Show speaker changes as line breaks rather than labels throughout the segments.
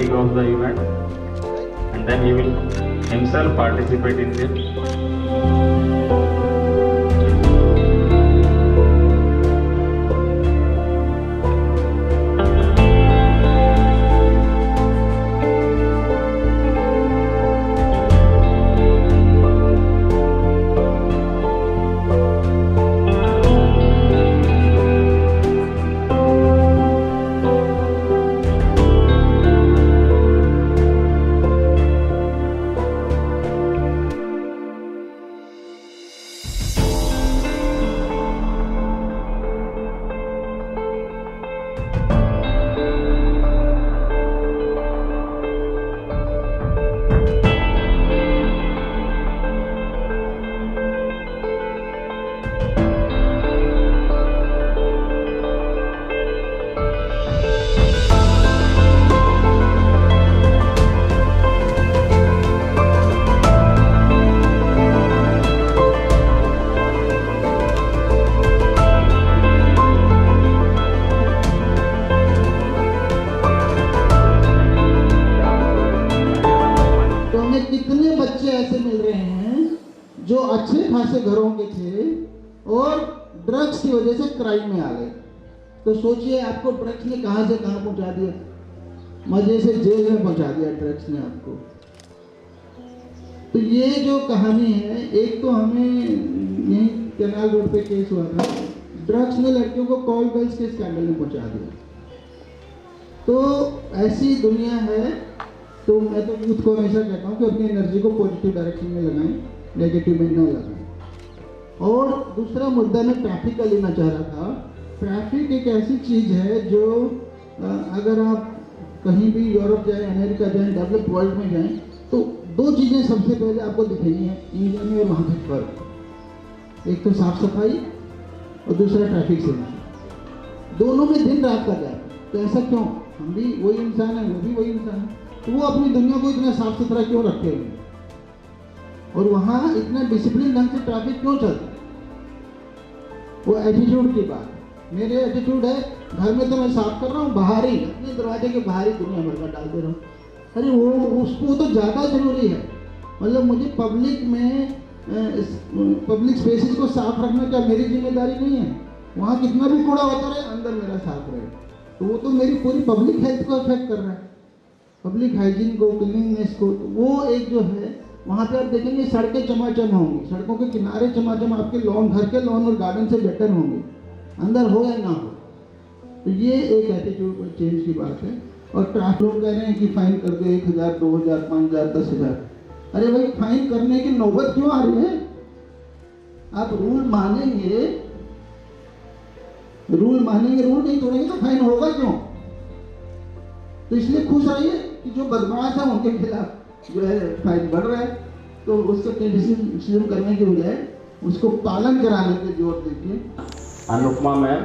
planning of the event, and then he will himself participate in it.
कितने बच्चे ऐसे मिल रहे हैं जो अच्छे खासे घरों के थे और ड्रग्स की वजह से क्राइम में आ गए। तो सोचिए आपको ड्रग्स ने कहां से कहां पहुंचा दिया, मजे से जेल में पहुंचा दिया ड्रग्स ने आपको। तो ये जो कहानी है, एक तो हमें यही कैनाल रोड पे केस हुआ था, ड्रग्स ने लड़कियों को कॉल गर्ल्स के स्कैंडल में पहुंचा दिया। तो ऐसी दुनिया है। तो मैं तो यूथ को हमेशा कहता हूँ कि अपनी एनर्जी को पॉजिटिव डायरेक्शन में लगाएं, नेगेटिव में न लगाएं। और दूसरा मुद्दा मैं ट्रैफिक का लेना चाह रहा था। ट्रैफिक एक ऐसी चीज़ है जो अगर आप कहीं भी यूरोप जाएं, अमेरिका जाएं, डेवलप्ड वर्ल्ड में जाएं, तो दो चीज़ें सबसे पहले आपको दिखेंगी हैं इंडिया में और वहाँ पे फर्क। एक तो साफ सफाई और दूसरा ट्रैफिक सेफ्टी। दोनों में दिन रात का गैप। तो ऐसा क्यों? हम भी वही इंसान है, वो भी वही इंसान है, तो वो अपनी दुनिया को इतना साफ सुथरा क्यों रखे हुए और वहाँ इतना डिसिप्लिन ढंग से ट्रैफिक क्यों चलता है? वो एटीट्यूड की बात। मेरे एटीट्यूड है, घर में तो मैं साफ कर रहा हूँ, बाहर ही अपने दरवाजे के बाहर ही दुनिया भर का डाल दे रहा हूँ। अरे वो उसको तो ज़्यादा जरूरी है। मतलब मुझे पब्लिक में पब्लिक स्पेसेस को साफ रखना क्या मेरी जिम्मेदारी नहीं है? वहाँ कितना भी कूड़ा होता रहे, अंदर मेरा साफ रहे, तो वो तो मेरी पूरी पब्लिक हेल्थ को अफेक्ट कर रहा है, पब्लिक हाइजीन को, क्लीनिंगनेस को। तो वो एक जो है, वहाँ पे आप देखेंगे सड़कें चमाचम होंगी, सड़कों के किनारे चमाचम, आपके लॉन, घर के लॉन और गार्डन से बेटर होंगे, अंदर हो या ना हो। तो ये एक एटीट्यूड चेंज की बात है। और ट्रैफिक लोग कह रहे हैं कि फाइन कर दो 1000, 2000, 5000, 10,000। अरे भाई, फाइन करने की नौबत क्यों आ रही है? आप रूल मानेंगे, रूल नहीं तोड़ेंगे तो फाइन होगा क्यों? तो इसलिए खुश रहिए कि जो बदमाश है उनके खिलाफ जो है फाइन बढ़ रहा है। तो उसको क्रिटिसिज्म करने के बजाय उसको पालन कराने पे जोर दीजिए।
अनुपमा मैम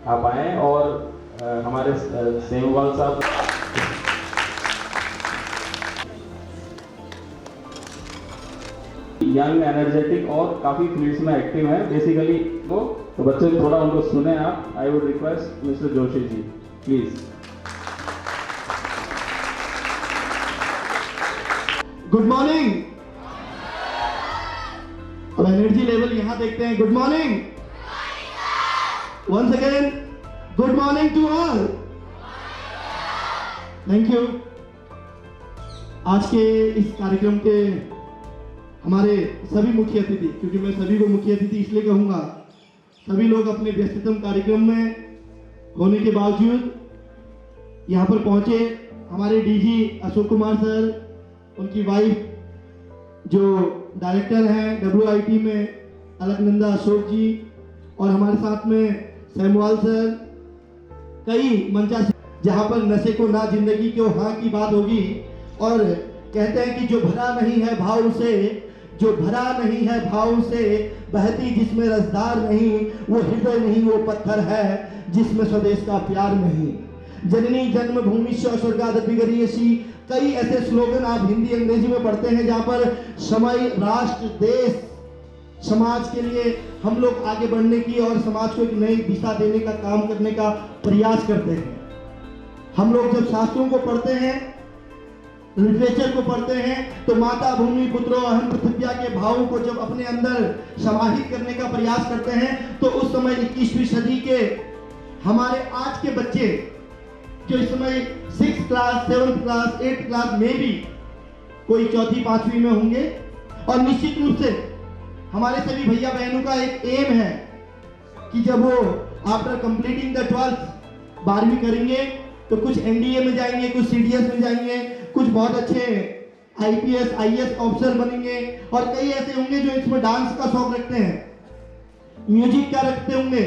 आप आए और हमारे सेमवाल साहब यंग, एनर्जेटिक और काफ़ी फील्ड्स में एक्टिव हैं बेसिकली। तो बच्चे थोड़ा उनको सुने आप। I would request mister Joshi ji please.
Good morning. अब एनर्जी लेवल यहां देखते हैं। Good morning once again. Good morning to all. Thank you. आज के इस कार्यक्रम के हमारे सभी मुख्य अतिथि, क्योंकि मैं सभी को मुख्य अतिथि इसलिए कहूंगा, सभी लोग अपने व्यस्ततम कार्यक्रम में होने के बावजूद यहाँ पर पहुंचे। हमारे डीजी अशोक कुमार सर, उनकी वाइफ जो डायरेक्टर हैं WIT में अलकनंदा अशोक जी, और हमारे साथ में सैमुअल सर, कई मंचा जहाँ पर नशे को ना जिंदगी को हाँ की बात होगी। और कहते हैं कि जो भरा नहीं है भाव से, जो भरा नहीं है भाव से, बहती जिसमें रसदार नहीं, वो हृदय नहीं, वो पत्थर है जिसमें स्वदेश का प्यार नहीं। जननी जन्मभूमि स्वर्गादपि गरीयसी, कई ऐसे स्लोगन आप हिंदी अंग्रेजी में पढ़ते हैं जहां पर समय, राष्ट्र, देश, समाज के लिए हम लोग आगे बढ़ने की और समाज को एक नई दिशा देने का काम करने का प्रयास करते हैं। हम लोग जब शास्त्रों को पढ़ते हैं लिटरेचर को पढ़ते हैं तो माता भूमि पुत्रो अहम पृथिव्या के भावों को जब अपने अंदर समाहित करने का प्रयास करते हैं तो उस समय 21वीं सदी के हमारे आज के बच्चे जो इस समय 6th class 7th class 8th class में भी कोई 4th 5वीं में होंगे, और निश्चित रूप से हमारे सभी भैया बहनों का एक एम है कि जब वो आफ्टर कंप्लीटिंग द 12th 12वीं करेंगे तो कुछ एनडीए में जाएंगे, कुछ सीडीएस में जाएंगे, कुछ बहुत अच्छे आईपीएस आईएएस ऑफिसर बनेंगे, और कई ऐसे होंगे जो इसमें डांस का शौक रखते हैं, म्यूजिक का रखते होंगे,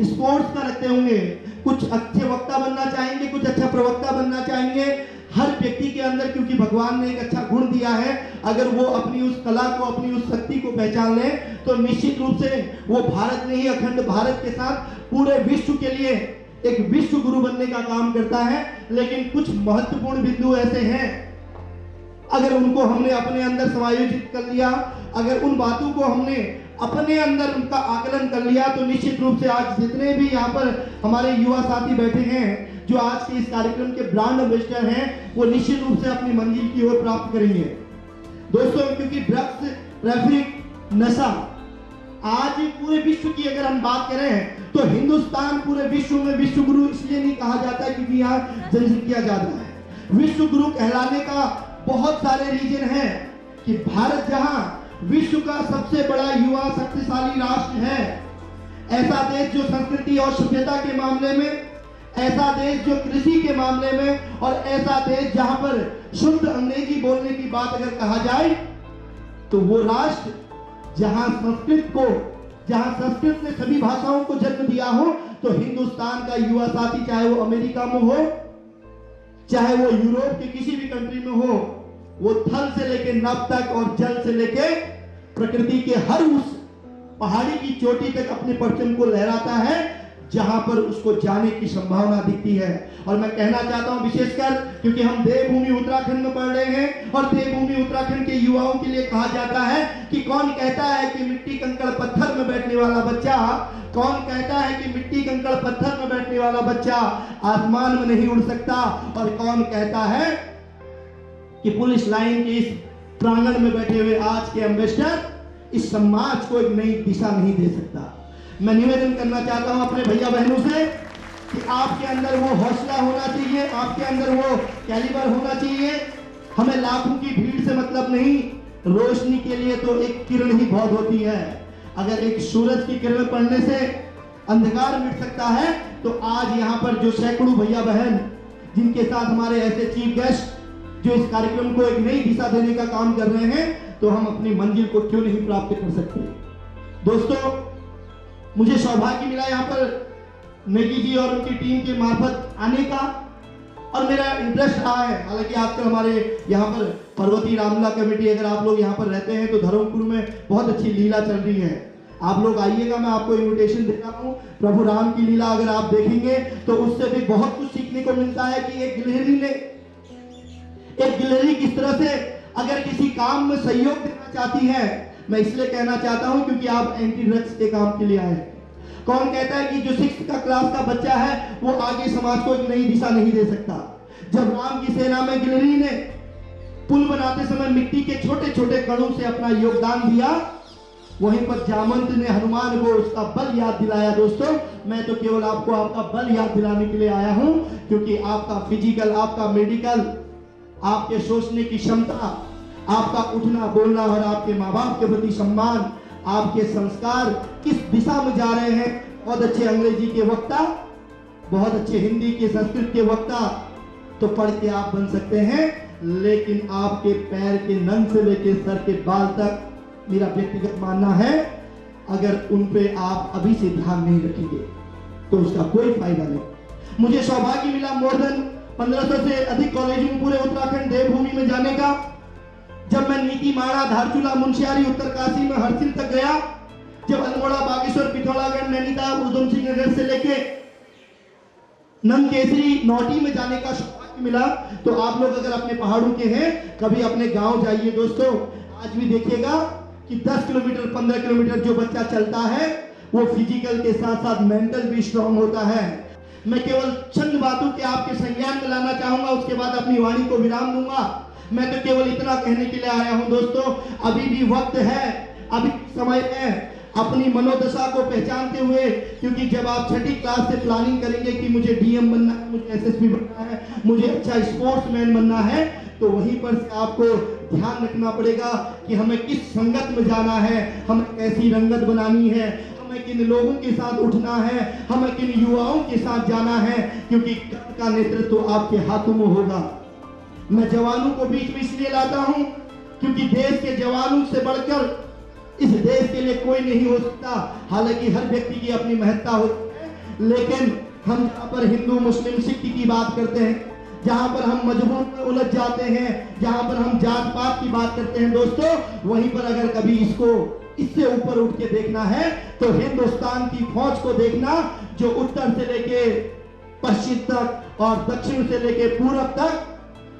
स्पोर्ट्स का रखते होंगे, कुछ अच्छे वक्ता बनना चाहेंगे, कुछ अच्छा प्रवक्ता बनना चाहेंगे। हर व्यक्ति के अंदर क्योंकि भगवान ने एक अच्छा गुण दिया है, अगर वो अपनी उस कला को, अपनी उस शक्ति को पहचान ले तो निश्चित रूप से वो भारत नहीं, अखंड भारत के साथ पूरे विश्व के लिए एक विश्व गुरु बनने का काम करता है। लेकिन कुछ महत्वपूर्ण बिंदु ऐसे हैं, अगर उनको हमने अपने अंदर समायोजित कर लिया, अगर उन बातों को हमने अपने अंदर उनका आकलन कर लिया, तो निश्चित रूप से आज जितने भी यहाँ पर हमारे युवा साथी बैठे हैं जो आज के इस कार्यक्रम के ब्रांड एम्बेसडर हैं, वो निश्चित रूप से अपनी मंजिल की ओर प्राप्त करेंगे। दोस्तों, क्योंकि ड्रग्स, ट्रैफिक, नशा आज पूरे विश्व की अगर हम बात करें तो हिंदुस्तान पूरे विश्व में विश्व गुरु इसलिए नहीं कहा जाता क्योंकि यहाँ जनसंख्या ज्यादा है। विश्व गुरु कहलाने का बहुत सारे रीजन हैं कि भारत जहां विश्व का सबसे बड़ा युवा शक्तिशाली राष्ट्र है, ऐसा देश जो संस्कृति और सभ्यता के मामले में, ऐसा देश जो कृषि के मामले में, और ऐसा देश जहां पर शुद्ध अंग्रेजी बोलने की बात अगर कहा जाए तो वो राष्ट्र जहां संस्कृत ने सभी भाषाओं को जन्म दिया हो, तो हिंदुस्तान का युवा साथी चाहे वो अमेरिका में हो, चाहे वो यूरोप के किसी भी कंट्री में हो, वो थल से लेके नभ तक और जल से लेके प्रकृति के हर उस पहाड़ी की चोटी तक अपने परचम को लहराता है जहां पर उसको जाने की संभावना दिखती है। और मैं कहना चाहता हूं विशेषकर क्योंकि हम देवभूमि उत्तराखंड में पढ़ रहे हैं, और देवभूमि उत्तराखंड के युवाओं के लिए कहा जाता है कि कौन कहता है कि मिट्टी कंकड़ पत्थर में बैठने वाला बच्चा, कौन कहता है कि मिट्टी कंकड़ पत्थर में बैठने वाला बच्चा आसमान में नहीं उड़ सकता, और कौन कहता है कि पुलिस लाइन के इस प्रांगण में बैठे हुए आज के एम्बेसडर इस समाज को एक नई दिशा नहीं दे सकता। मैं निवेदन करना चाहता हूं अपने भैया बहनों से कि आपके अंदर वो हौसला होना चाहिए, आपके अंदर वो कैलिबर होना चाहिए। हमें लाखों की भीड़ से मतलब नहीं, रोशनी के लिए तो एक किरण ही बहुत होती है। अगर एक सूरज की किरण पड़ने से अंधकार मिट सकता है, तो आज यहाँ पर जो सैकड़ों भैया बहन जिनके साथ हमारे ऐसे चीफ गेस्ट जो इस कार्यक्रम को एक नई दिशा देने का काम कर रहे हैं, तो हम अपनी मंजिल को क्यों नहीं प्राप्त कर सकते। दोस्तों, मुझे सौभाग्य मिला यहाँ पर नेगी जी और उनकी टीम के मार्फत आने का, और मेरा इंटरेस्ट रहा है। हालांकि आजकल हमारे यहाँ पर पर्वती रामलीला कमेटी, अगर आप लोग यहाँ पर रहते हैं तो धर्मपुर में बहुत अच्छी लीला चल रही है, आप लोग आइएगा, मैं आपको इनविटेशन दे रहा हूँ। प्रभु राम की लीला अगर आप देखेंगे तो उससे भी बहुत कुछ सीखने को मिलता है कि एक गिलहरी किस तरह से अगर किसी काम में सहयोग देना चाहती है। मैं इसलिए कहना चाहता हूं क्योंकि आप एंटी ड्रग्स के काम के लिए आए। कौन कहता है कि जो 6th का क्लास का बच्चा है वो आगे समाज को एक नई दिशा नहीं दे सकता। जब राम की सेना में गिलहरी ने पुल बनाते समय मिट्टी के छोटे छोटे कणों से अपना योगदान दिया, वहीं पर जामवंत ने हनुमान को उसका बल याद दिलाया। दोस्तों, मैं तो केवल आपको आपका बल याद दिलाने के लिए आया हूं, क्योंकि आपका फिजिकल, आपका मेडिकल, आपके सोचने की क्षमता, आपका उठना बोलना और आपके माँ बाप के प्रति सम्मान, आपके संस्कार किस दिशा में जा रहे हैं। बहुत अच्छे अंग्रेजी के वक्ता, बहुत अच्छे हिंदी के, संस्कृत के वक्ता तो पढ़ के आप बन सकते हैं, लेकिन आपके पैर के नन से लेकर सर के बाल तक मेरा व्यक्तिगत मानना है, अगर उन पे आप अभी से ध्यान नहीं रखेंगे तो उसका कोई फायदा नहीं। मुझे सौभाग्य मिला मोर देन 1500 से अधिक कॉलेजों में पूरे उत्तराखंड देवभूमि में जाने का। जब मैं नीति, माणा, धारचूला, मुंशियारी, उत्तरकाशी में हरसिल तक गया, जब अल्मोड़ा, बागेश्वर, पिथौरागढ़, नैनीताल, उधम सिंह नगर से लेके नंदकेसरी, नौटी में जाने का सौभाग्य मिला, तो आप लोग अगर अपने पहाड़ों के हैं कभी अपने गांव जाइए। दोस्तों, आज भी देखिएगा कि 10 किलोमीटर 15 किलोमीटर जो बच्चा चलता है वो फिजिकल के साथ साथ मेंटल भी स्ट्रांग होता है। मैं केवल चंद बातों के आपके संज्ञान में लाना चाहूंगा, उसके बाद अपनी वाणी को विराम दूंगा। मैं तो केवल इतना कहने के लिए आया हूं दोस्तों, अभी भी वक्त है, अभी समय है, अपनी मनोदशा को पहचानते हुए, क्योंकि जब आप छठी क्लास से प्लानिंग करेंगे कि मुझे डीएम बनना है, मुझे एसएसपी बनना है, मुझे अच्छा स्पोर्ट्समैन बनना है, तो वहीं पर से आपको ध्यान रखना पड़ेगा कि हमें किस संगत में जाना है, हमें कैसी रंगत बनानी है, हमें किन लोगों के साथ उठना है, हमें किन युवाओं के साथ जाना है, क्योंकि कल का नेतृत्व तो आपके हाथों में होगा। मैं जवानों को बीच में इसलिए लाता हूं क्योंकि देश के जवानों से बढ़कर इस देश के लिए कोई नहीं हो सकता। हालांकि हर व्यक्ति की अपनी महत्ता होती है, लेकिन हम जहाँ पर हिंदू मुस्लिम सिख की बात करते हैं, जहाँ पर हम मजहब में उलझ जाते हैं, जहाँ पर हम जात पात की बात करते हैं दोस्तों, वहीं पर अगर कभी इसको इससे ऊपर उठ के देखना है तो हिंदुस्तान की फौज को देखना, जो उत्तर से लेके पश्चिम तक और दक्षिण से लेके पूरब तक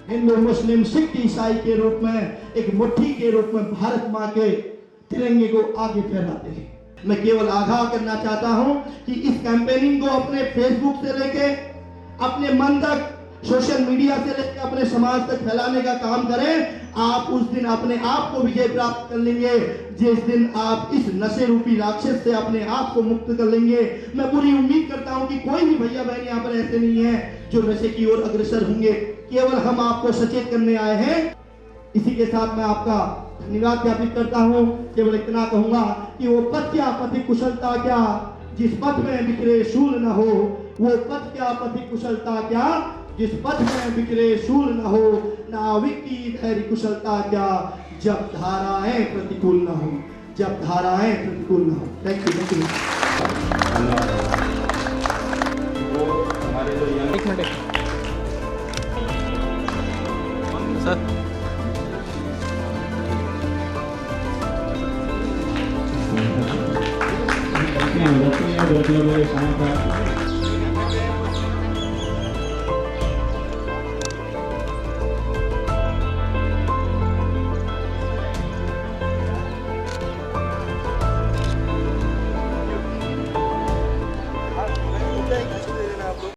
हिंदू मुस्लिम सिख ईसाई के रूप में एक मुट्ठी के रूप में भारत माँ के तिरंगे को आगे फहराते हैं। मैं केवल आगाह करना चाहता हूं कि इस कैंपेनिंग को अपने फेसबुक से लेके अपने मन तक, सोशल मीडिया से लेकर अपने समाज तक फैलाने का काम करें। आप उस दिन अपने आप को विजय प्राप्त कर लेंगे जिस दिन आप इस नशे रूपी राक्षस से अपने आप को मुक्त कर लेंगे। मैं पूरी उम्मीद करता हूं कि कोई भी भैया बहन यहाँ पर ऐसे नहीं है जो नशे की ओर अग्रसर होंगे, केवल हम आपको सचेत करने आए हैं। इसी के साथ मैं आपका धन्यवाद ज्ञापित करता हूं। केवल इतना कहूंगा कि वो पथ क्या पथि कुशलता क्या, जिस पथ में बिखरे शूल न हो, वो पथ क्या पथि कुशलता क्या, जिस पथ में बिखरे शूल न हो, नाविक की धैर्य कुशलता क्या, जब धाराएं प्रतिकूल न हो, जब धाराएं प्रतिकूल न हो। Thank you.
वो हमारे जो यंग
एक मिनट सर,
हैं, बच्चे हैं, जो मतलब खाना खा